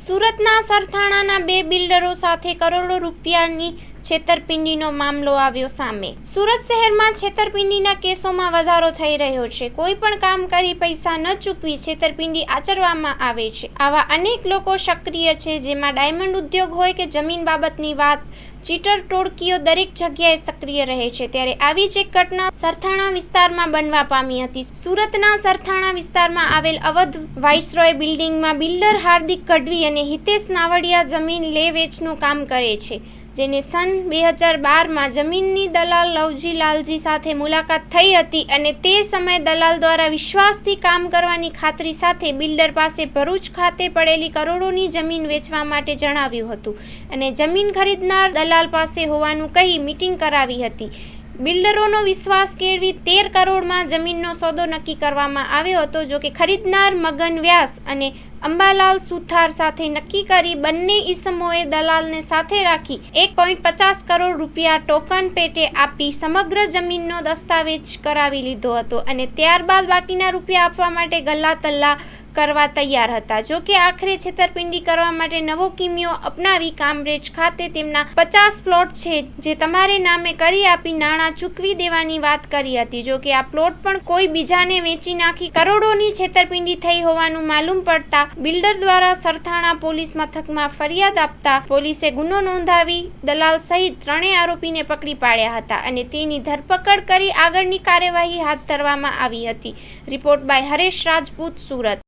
સુરતના સરથાણાના બે બિલ્ડરો સાથે કરોડો રૂપિયાની છેતરપિંડીનો મામલો આવ્યો સામે। સુરત શહેરમાં છેતરપિંડીના કેસોમાં વધારો થઈ રહ્યો છે। કોઈ પણ કામ કરી પૈસા ન ચૂકવી છેતરપિંડી આચરવામાં આવે છે। આવા અનેક લોકો સક્રિય છે, જેમાં ડાયમંડ ઉદ્યોગ હોય કે જમીન બાબતની વાત, ચીટર ટોળકીઓ દરેક જગ્યાએ સક્રિય રહે છે। ત્યારે આવી જ એક ઘટના સરથાણા વિસ્તારમાં બનવા પામી હતી। સુરતના સરથાણા વિસ્તારમાં આવેલ અવધ વાઇસરોય બિલ્ડિંગમાં બિલ્ડર હાર્દિક ગઢવી અને હિતેશ નાવડિયા જમીન લે વેચનું કામ કરે છે, જેને સન 2012માં જમીનની દલાલ લવજી લાલજી સાથે મુલાકાત થઈ હતી અને તે સમયે દલાલ દ્વારા વિશ્વાસથી કામ કરવાની ખાતરી સાથે બિલ્ડર પાસે ભરૂચ ખાતે પડેલી કરોડોની જમીન વેચવા માટે જણાવ્યું હતું અને જમીન ખરીદનાર દલાલ પાસે હોવાનું કહી મીટિંગ કરાવી હતી। બિલ્ડરોનો વિશ્વાસ કેળવી 13 કરોડમાં જમીનનો સોદો નક્કી કરવામાં આવ્યો હતો। જો કે ખરીદનાર મગન વ્યાસ અને અંબાલાલ સુથાર સાથે નક્કી કરી બંને ઈસમોએ દલાલને સાથે રાખી 1.50 કરોડ રૂપિયા ટોકન પેટે આપી સમગ્ર જમીનનો દસ્તાવેજ કરાવી લીધો હતો અને ત્યારબાદ બાકીના રૂપિયા આપવા માટે ગલ્લા તલ્લા કરવા તૈયાર હતા। જો કે આખરે છેતરપિંડી કરવા માટે નવો કિમિયો અપનાવી કામરેજ ખાતે તેમના 50 પ્લોટ છે જે તમારે નામે કરી આપી નાણાં ચૂકવી દેવાની વાત કરી હતી। જો કે આ પ્લોટ પણ કોઈ બીજાને વેચી નાખી કરોડોની છેતરપિંડી થઈ હોવાનું માલુમ પડતા બિલ્ડર દ્વારા સરથાણા પોલીસ મથકમાં ફરિયાદ આપતા પોલીસે ગુનો નોંધાવી દલાલ સહિત ત્રણેય આરોપીને પકડી પાડ્યા હતા અને તેની ધરપકડ કરી આગળની કાર્યવાહી હાથ ધરવામાં આવી હતી। Report by Haresh Rajput, Surat.